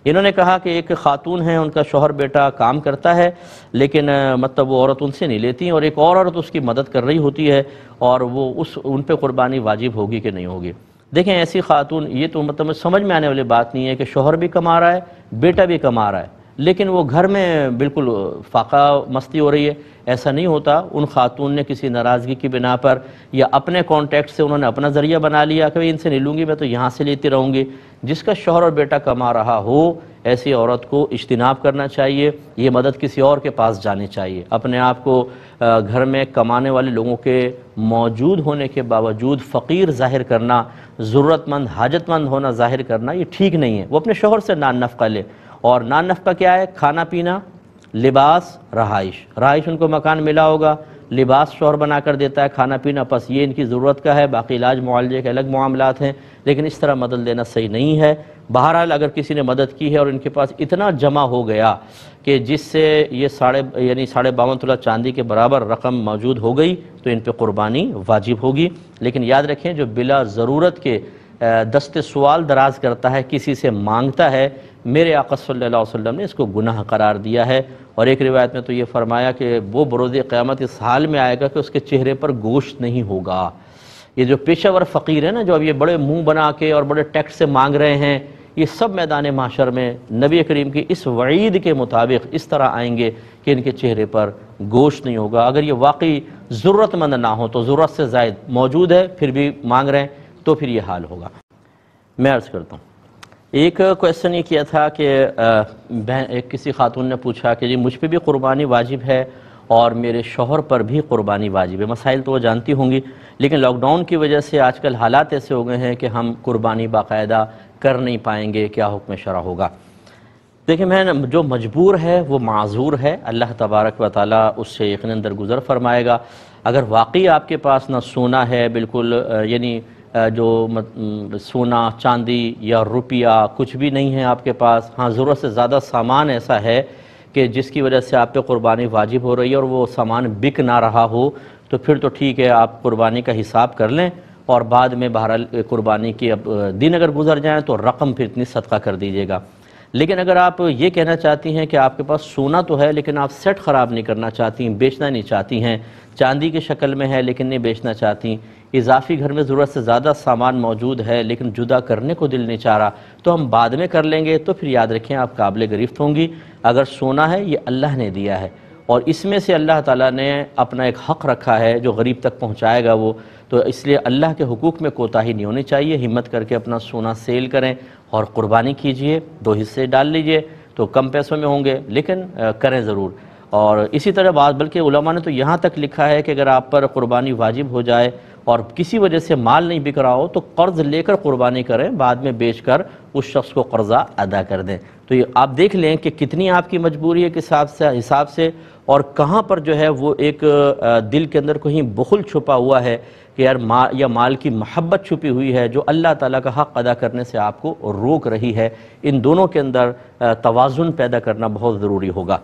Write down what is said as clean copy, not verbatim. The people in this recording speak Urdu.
انہوں نے کہا کہ ایک خاتون ہیں، ان کا شوہر بیٹا کام کرتا ہے، لیکن مطلب وہ عورت ان سے نہیں لیتی اور ایک اور عورت اس کی مدد کر رہی ہوتی ہے، اور وہ ان پہ قربانی واجب ہوگی کہ نہیں ہوگی؟ دیکھیں ایسی خاتون، یہ تو مطلب سمجھ میں آنے والی بات نہیں ہے کہ شوہر بھی کما رہا ہے، بیٹا بھی کما رہا ہے، لیکن وہ گھر میں بالکل فاقہ مستی ہو رہی ہے۔ ایسا نہیں ہوتا۔ ان خاتون نے کسی ناراضگی کی بنا پر یا اپنے کانٹیکٹ سے انہوں نے اپنا ذریعہ بنا لیا کہ ان سے نہیں لوں گی، میں تو یہاں سے لیتی رہوں گی۔ جس کا شوہر اور بیٹا کما رہا ہو، ایسی عورت کو اجتناب کرنا چاہیے، یہ مدد کسی اور کے پاس جانی چاہیے۔ اپنے آپ کو گھر میں کمانے والے لوگوں کے موجود ہونے کے باوجود فقیر ظاہر کرنا، ضرورت مند حاجت مند ہونا ظاہر کرنا، یہ ٹھیک نہیں ہے۔ وہ اپنے شوہر سے نان نفقہ لے، اور نان نفقہ کیا ہے؟ کھانا پینا، لباس، رہائش ان کو مکان ملا ہوگا، لباس شوہر بنا کر دیتا ہے، کھانا پینا بس یہ ان کی ضرورت کا ہے، باقی علاج معالجے کے الگ معاملات ہیں، لیکن اس طرح مدد لینا صحیح نہیں ہے۔ بہرحال اگر کسی نے مدد کی ہے اور ان کے پاس اتنا جمع ہو گیا کہ جس سے یہ 52.5 تولہ چاندی کے برابر رقم موجود ہو گئی، تو ان پہ قربانی واجب ہوگی۔ لیکن یاد رکھیں جو بلا ضرورت کے دست سوال دراز کرتا ہے، کسی سے مانگتا ہے، میرے آقا صلی اللہ علیہ وسلم نے اس کو گناہ قرار دیا ہے، اور ایک روایت میں تو یہ فرمایا کہ وہ بروز قیامت اس حال میں آئے گا کہ اس کے چہرے پر گوشت نہیں ہوگا۔ یہ جو پیشہ ور فقیر ہے نا، جو اب یہ بڑے منہ بنا کے اور بڑے ٹیکس سے مانگ رہے ہیں، یہ سب میدان محشر میں نبی کریم کی اس وعید کے مطابق اس طرح آئیں گے کہ ان کے چہرے پر گوشت نہیں ہوگا۔ اگر یہ واقعی ضرورت مند نہ ہو تو ضرورت سے زائد موجود ہے پھر بھی مانگ رہے ہیں، تو پھر یہ حال ہوگا۔ میں عرض کرتا ہوں، ایک کویسچن یہ کیا تھا کہ ایک کسی خاتون نے پوچھا کہ جی مجھ پہ بھی قربانی واجب ہے اور میرے شوہر پر بھی قربانی واجب ہے۔ مسائل تو وہ جانتی ہوں گی، لیکن لاک ڈاؤن کی وجہ سے آج کل حالات ایسے ہو گئے ہیں کہ ہم قربانی باقاعدہ کر نہیں پائیں گے، کیا حکم شرع ہوگا؟ دیکھیں میں جو مجبور ہے وہ معذور ہے، اللہ تبارک و تعالیٰ اس سے یقیناً درگزر فرمائے گا۔ اگر واقعی آپ کے پاس نہ سونا ہے بالکل، یعنی جو سونا چاندی یا روپیہ کچھ بھی نہیں ہے آپ کے پاس، ہاں ضرورت سے زیادہ سامان ایسا ہے کہ جس کی وجہ سے آپ پہ قربانی واجب ہو رہی ہے اور وہ سامان بک نہ رہا ہو، تو پھر تو ٹھیک ہے، آپ قربانی کا حساب کر لیں، اور بعد میں بہرحال قربانی کے دن اگر گزر جائیں تو رقم پھر اتنی صدقہ کر دیجیے گا۔ لیکن اگر آپ یہ کہنا چاہتی ہیں کہ آپ کے پاس سونا تو ہے لیکن آپ سیٹ خراب نہیں کرنا چاہتی ہیں، بیچنا نہیں چاہتی ہیں، چاندی کی شکل میں ہے لیکن نہیں بیچنا چاہتی، اضافی گھر میں ضرورت سے زیادہ سامان موجود ہے لیکن جدا کرنے کو دل نہیں چاہ رہا، تو ہم بعد میں کر لیں گے، تو پھر یاد رکھیں آپ قابل گرفت ہوں گی۔ اگر سونا ہے یہ اللہ نے دیا ہے، اور اس میں سے اللہ تعالیٰ نے اپنا ایک حق رکھا ہے جو غریب تک پہنچائے گا وہ، تو اس لیے اللہ کے حقوق میں کوتاہی نہیں ہونی چاہیے۔ ہمت کر کے اپنا سونا سیل کریں اور قربانی کیجئے، 2 حصے ڈال لیجئے، تو کم پیسوں میں ہوں گے لیکن کریں ضرور۔ اور اسی طرح بلکہ علماء نے تو یہاں تک لکھا ہے کہ اگر آپ پر قربانی واجب ہو جائے اور کسی وجہ سے مال نہیں بک رہا ہو تو قرض لے کر قربانی کریں، بعد میں بیچ کر اس شخص کو قرضہ ادا کر دیں۔ تو یہ آپ دیکھ لیں کہ کتنی آپ کی مجبوری ہے کس حساب سے، اور کہاں پر جو ہے وہ ایک دل کے اندر کہیں بخل چھپا ہوا ہے کہ یار یا مال کی محبت چھپی ہوئی ہے جو اللہ تعالیٰ کا حق ادا کرنے سے آپ کو روک رہی ہے۔ ان دونوں کے اندر توازن پیدا کرنا بہت ضروری ہوگا۔